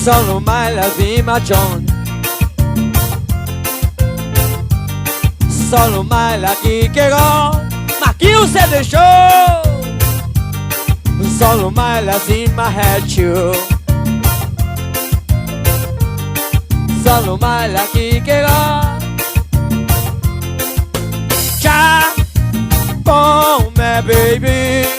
Solo my love in my John. Solo my lucky que go. Ma chiuse the show. Solo my love in my head too. Solo my lucky que go. Ciao, oh my baby.